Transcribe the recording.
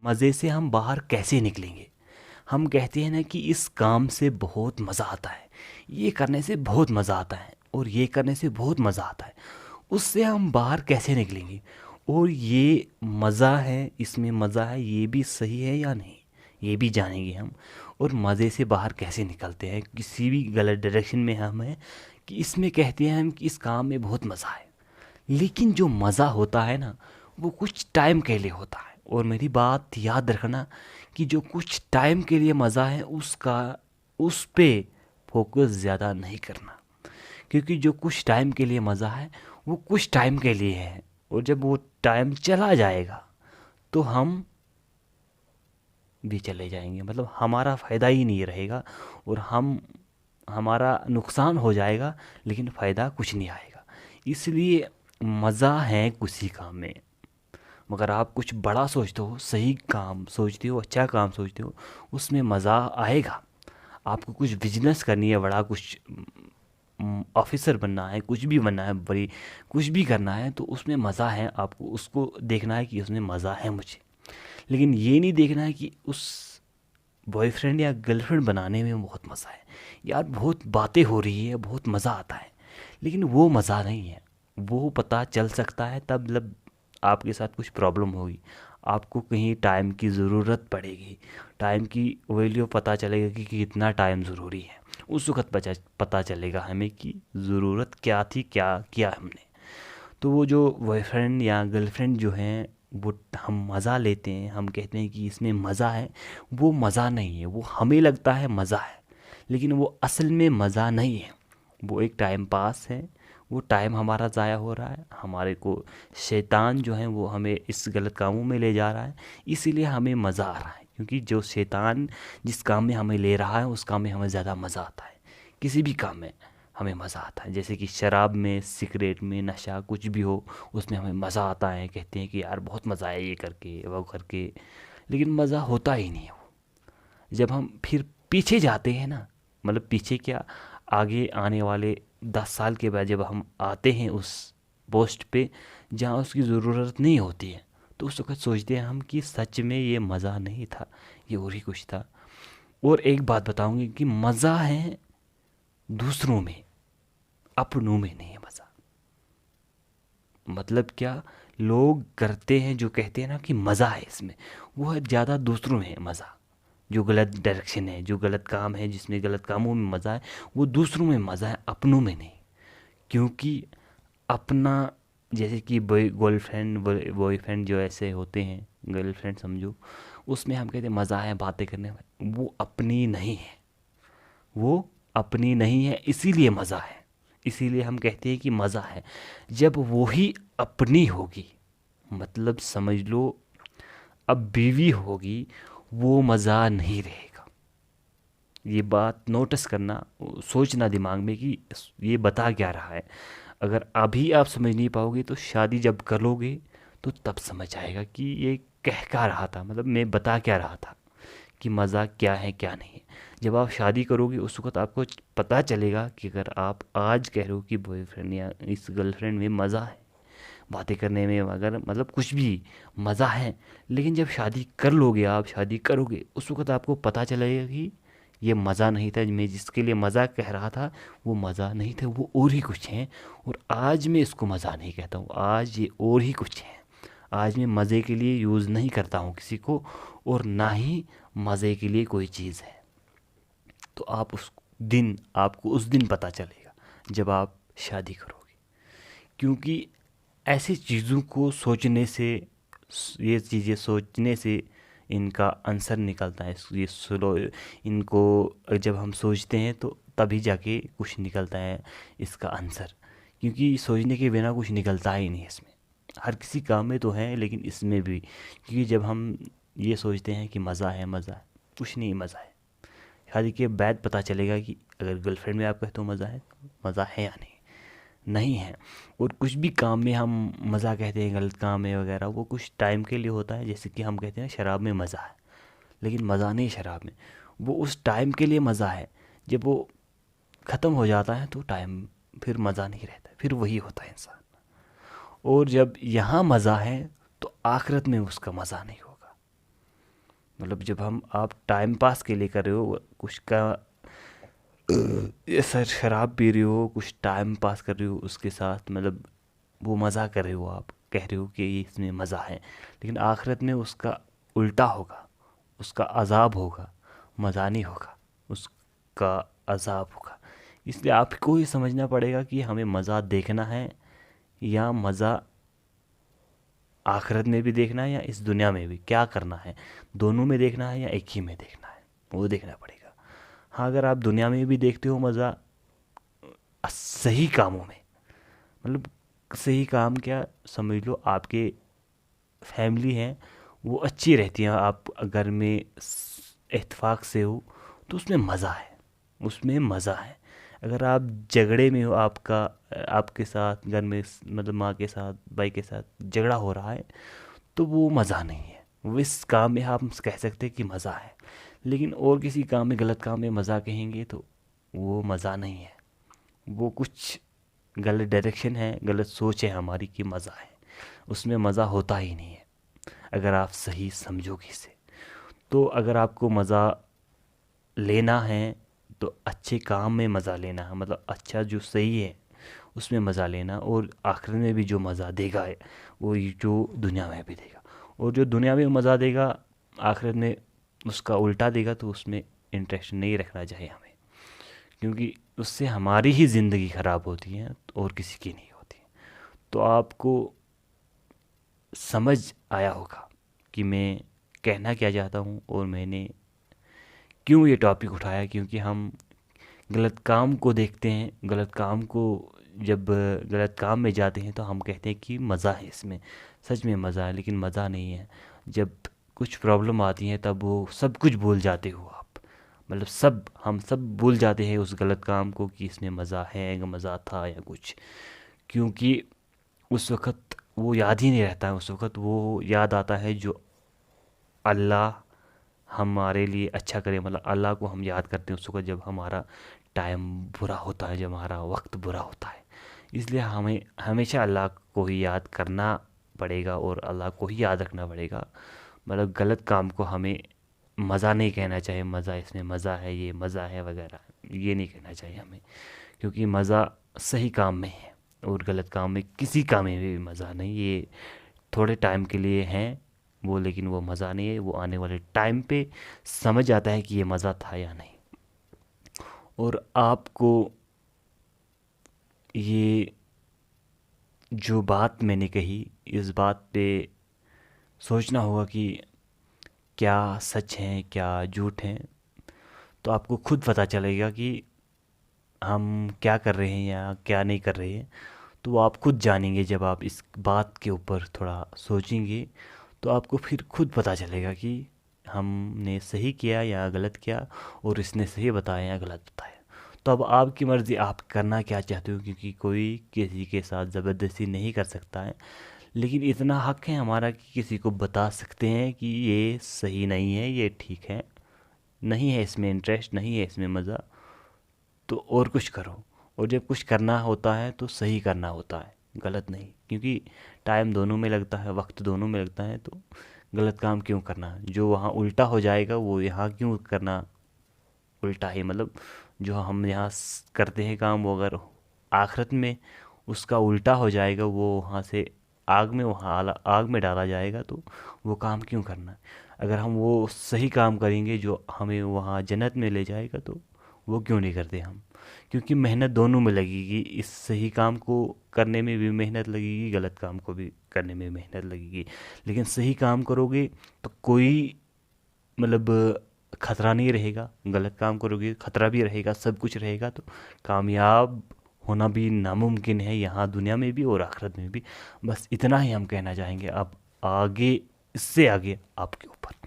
मज़े से हम बाहर कैसे निकलेंगे। हम कहते हैं ना कि इस काम से बहुत मज़ा आता है, ये करने से बहुत मज़ा आता है और ये करने से बहुत मज़ा आता है। उससे हम बाहर कैसे निकलेंगे और ये मज़ा है, इसमें मज़ा है, ये भी सही है या नहीं, ये भी जानेंगे हम। और मज़े से बाहर कैसे निकलते हैं किसी भी गलत डायरेक्शन में हम हैं, कि इसमें कहते हैं हम कि इस काम में बहुत मज़ा है। लेकिन जो मज़ा होता है ना, वो कुछ टाइम के लिए होता है। और मेरी बात याद रखना कि जो कुछ टाइम के लिए मज़ा है उसका, उस पे फोकस ज़्यादा नहीं करना। क्योंकि जो कुछ टाइम के लिए मज़ा है वो कुछ टाइम के लिए है, और जब वो टाइम चला जाएगा तो हम भी चले जाएंगे, मतलब हमारा फ़ायदा ही नहीं रहेगा और हमारा नुकसान हो जाएगा, लेकिन फ़ायदा कुछ नहीं आएगा। इसलिए मज़ा है किसी काम में, मगर आप कुछ बड़ा सोचते हो, सही काम सोचते हो, अच्छा काम सोचते हो, उसमें मज़ा आएगा। आपको कुछ बिजनेस करनी है बड़ा, कुछ ऑफिसर बनना है, कुछ भी बनना है, बड़ी कुछ भी करना है, तो उसमें मज़ा है। आपको उसको देखना है कि उसमें मज़ा है मुझे। लेकिन ये नहीं देखना है कि उस बॉयफ्रेंड या गर्लफ्रेंड बनाने में बहुत मज़ा है, यार बहुत बातें हो रही है, बहुत मज़ा आता है। लेकिन वो मज़ा नहीं है। वो पता चल सकता है तब जब आपके साथ कुछ प्रॉब्लम होगी, आपको कहीं टाइम की ज़रूरत पड़ेगी, टाइम की वैल्यू पता चलेगा कि कितना टाइम ज़रूरी है। उस वक्त पता चलेगा हमें कि ज़रूरत क्या थी, क्या किया हमने। तो वो जो बॉयफ्रेंड या गर्लफ्रेंड जो हैं, वो हम मज़ा लेते हैं, हम कहते हैं कि इसमें मज़ा है, वो मज़ा नहीं है। वो हमें लगता है मज़ा है, लेकिन वो असल में मज़ा नहीं है। वो एक टाइम पास है, वो टाइम हमारा ज़ाया हो रहा है, हमारे को शैतान जो है वो हमें इस गलत कामों में ले जा रहा है, इसीलिए हमें मज़ा आ रहा है। क्योंकि जो शैतान जिस काम में हमें ले रहा है उस काम में हमें ज़्यादा मज़ा आता है। किसी भी काम में हमें मज़ा आता है, जैसे कि शराब में, सिगरेट में, नशा कुछ भी हो, उसमें हमें मज़ा आता है। कहते हैं कि यार बहुत मज़ा आया ये करके वो करके, लेकिन मज़ा होता ही नहीं है वो। जब हम फिर पीछे जाते हैं ना, मतलब पीछे क्या, आगे आने वाले 10 साल के बाद जब हम आते हैं उस पोस्ट पे जहाँ उसकी ज़रूरत नहीं होती है, तो उस वक्त सोचते हैं हम कि सच में ये मज़ा नहीं था, ये और ही कुछ था। और एक बात बताऊंगी कि मज़ा है दूसरों में, अपनों में नहीं है मज़ा। मतलब क्या, लोग करते हैं जो कहते हैं ना कि मज़ा है इसमें, वो है ज़्यादा दूसरों में है मज़ा। जो गलत डायरेक्शन है, जो गलत काम है, जिसमें गलत कामों में मज़ा है, वो दूसरों में मज़ा है, अपनों में नहीं। क्योंकि अपना, जैसे कि गर्लफ्रेंड बॉयफ्रेंड जो ऐसे होते हैं, गर्लफ्रेंड समझो, उसमें हम कहते हैं मज़ा है बातें करने में, वो अपनी नहीं है। वो अपनी नहीं है, इसीलिए मज़ा है। इसीलिए हम कहते हैं कि मज़ा है। जब वो ही अपनी होगी, मतलब समझ लो अब बीवी होगी, वो मज़ा नहीं रहेगा। ये बात नोटिस करना, सोचना दिमाग में कि ये बता क्या रहा है। अगर अभी आप समझ नहीं पाओगे तो शादी जब करोगे तो तब समझ आएगा कि ये कह क्या रहा था, मतलब मैं बता क्या रहा था, कि मज़ा क्या है क्या नहीं है। जब आप शादी करोगे उस वक्त आपको पता चलेगा कि अगर आप आज कह रहे हो कि बॉयफ्रेंड या इस गर्लफ्रेंड में मज़ा है, बातें करने में, अगर मतलब कुछ भी मज़ा है, लेकिन जब शादी कर लोगे, आप शादी करोगे, उस वक्त आपको पता चलेगा कि ये मज़ा नहीं था। मैं जिसके लिए मज़ा कह रहा था वो मज़ा नहीं था, वो और ही कुछ है। और आज मैं इसको मज़ा नहीं कहता हूँ, आज ये और ही कुछ है। आज मैं मज़े के लिए यूज़ नहीं करता हूँ किसी को, और ना ही मज़े के लिए कोई चीज़ है। तो आप उस दिन, आपको उस दिन पता चलेगा जब आप शादी करोगे। क्योंकि ऐसी चीज़ों को सोचने से, ये चीज़ें सोचने से इनका आंसर निकलता है। ये स्लो, इनको जब हम सोचते हैं तो तभी जाके कुछ निकलता है इसका आंसर। क्योंकि सोचने के बिना कुछ निकलता ही नहीं है इसमें। हर किसी काम में तो है, लेकिन इसमें भी, क्योंकि जब हम ये सोचते हैं कि मज़ा है, मज़ा है, कुछ नहीं मज़ा है। शादी के बाद पता चलेगा कि अगर गर्लफ्रेंड में आप कहते हो मज़ा है, मज़ा है या नहीं, नहीं है। और कुछ भी काम में हम मज़ा कहते हैं, गलत काम है वगैरह, वो कुछ टाइम के लिए होता है। जैसे कि हम कहते हैं शराब में मज़ा है, लेकिन मज़ा नहीं शराब में, वो उस टाइम के लिए मज़ा है। जब वो ख़त्म हो जाता है तो टाइम, फिर मज़ा नहीं रहता, फिर वही होता है इंसान। और जब यहाँ मज़ा है तो आखिरत में उसका मज़ा नहीं होगा। मतलब जब हम आप टाइम पास के लिए कर रहे हो कुछ का, ऐसा शराब पी रहे हो, कुछ टाइम पास कर रहे हो उसके साथ, मतलब वो मज़ा कर रहे हो, आप कह रहे हो कि ये इसमें मज़ा है, लेकिन आखिरत में उसका उल्टा होगा, उसका अजाब होगा, मज़ा नहीं होगा, उसका अजाब होगा। इसलिए आपको ही समझना पड़ेगा कि हमें मज़ा देखना है या मज़ा आखिरत में भी देखना है या इस दुनिया में भी, क्या करना है, दोनों में देखना है या एक ही में देखना है, वो देखना पड़ेगा। हाँ, अगर आप दुनिया में भी देखते हो मज़ा सही कामों में, मतलब सही काम क्या समझ लो, आपके फैमिली है वो अच्छी रहती है, आप घर में इत्तेफाक से हो तो उसमें मज़ा है, उसमें मज़ा है। अगर आप झगड़े में हो, आपके साथ घर में मतलब माँ के साथ भाई के साथ झगड़ा हो रहा है, तो वो मज़ा नहीं है। वो इस काम में आप कह सकते हैं कि मज़ा है, लेकिन और किसी काम में, गलत काम में मज़ा कहेंगे तो वो मज़ा नहीं है, वो कुछ गलत डायरेक्शन है, गलत सोच है हमारी कि मज़ा है, उसमें मज़ा होता ही नहीं है अगर आप सही समझोगे इसे। तो अगर आपको मज़ा लेना है तो अच्छे काम में मज़ा लेना है, मतलब अच्छा जो सही है उसमें मज़ा लेना, और आखिर में भी जो मज़ा देगा है वो ये जो दुनिया में भी देगा, और जो दुनिया में मज़ा देगा आखिरत में उसका उल्टा देगा, तो उसमें इंटरेस्ट नहीं रखना चाहिए हमें, क्योंकि उससे हमारी ही ज़िंदगी ख़राब होती है और किसी की नहीं होती। तो आपको समझ आया होगा कि मैं कहना क्या चाहता हूँ और मैंने क्यों ये टॉपिक उठाया, क्योंकि हम गलत काम को देखते हैं, गलत काम को जब गलत काम में जाते हैं तो हम कहते हैं कि मज़ा है इसमें, सच में मज़ा है, लेकिन मज़ा नहीं है। जब कुछ प्रॉब्लम आती है तब वो सब कुछ भूल जाते हो आप, मतलब हम सब भूल जाते हैं उस गलत काम को कि इसमें मज़ा है या मज़ा था या कुछ, क्योंकि उस वक़्त वो याद ही नहीं रहता है, उस वक़्त वो याद आता है जो अल्लाह हमारे लिए अच्छा करे, मतलब अल्लाह को हम याद करते हैं उस वक़्त जब हमारा टाइम बुरा होता है, जब हमारा वक्त बुरा होता है। इसलिए हमें हमेशा अल्लाह को ही याद करना पड़ेगा और अल्लाह को ही याद रखना पड़ेगा। मतलब गलत काम को हमें मज़ा नहीं कहना चाहिए, मज़ा इसमें मज़ा है, ये मज़ा है वगैरह, ये नहीं कहना चाहिए हमें, क्योंकि मज़ा सही काम में है और गलत काम में किसी काम में भी मज़ा नहीं। ये थोड़े टाइम के लिए हैं वो, लेकिन वो मज़ा नहीं है, वो आने वाले टाइम पे समझ आता है कि ये मज़ा था या नहीं। और आपको ये जो बात मैंने कही, इस बात पे सोचना होगा कि क्या सच है क्या झूठ है, तो आपको खुद पता चलेगा कि हम क्या कर रहे हैं या क्या नहीं कर रहे हैं। तो वो आप खुद जानेंगे, जब आप इस बात के ऊपर थोड़ा सोचेंगे तो आपको फिर खुद पता चलेगा कि हमने सही किया या गलत किया, और इसने सही बताया या गलत बताया। तो अब आपकी मर्ज़ी, आप करना क्या चाहते हो, क्योंकि कोई किसी के साथ ज़बरदस्ती नहीं कर सकता है, लेकिन इतना हक है हमारा कि किसी को बता सकते हैं कि ये सही नहीं है, ये ठीक है, नहीं है इसमें इंटरेस्ट, नहीं है इसमें मज़ा, तो और कुछ करो। और जब कुछ करना होता है तो सही करना होता है, गलत नहीं, क्योंकि टाइम दोनों में लगता है, वक्त दोनों में लगता है, तो गलत काम क्यों करना, जो वहाँ उल्टा हो जाएगा वो यहाँ क्यों करना उल्टा ही, मतलब जो हम यहाँ करते हैं काम, वो अगर आखिरत में उसका उल्टा हो जाएगा, वो वहाँ से आग में, वहाँ आग में डाला जाएगा, तो वो काम क्यों करना। अगर हम वो सही काम करेंगे जो हमें वहाँ जन्नत में ले जाएगा, तो वो क्यों नहीं करते हम, क्योंकि मेहनत दोनों में लगेगी, इस सही काम को करने में भी मेहनत लगेगी, गलत काम को भी करने में मेहनत लगेगी। लेकिन सही काम करोगे तो कोई मतलब खतरा नहीं रहेगा, गलत काम करोगे खतरा भी रहेगा, सब कुछ रहेगा, तो कामयाब होना भी नामुमकिन है, यहाँ दुनिया में भी और आखिरत में भी। बस इतना ही हम कहना चाहेंगे। अब आगे, इससे आगे आपके ऊपर।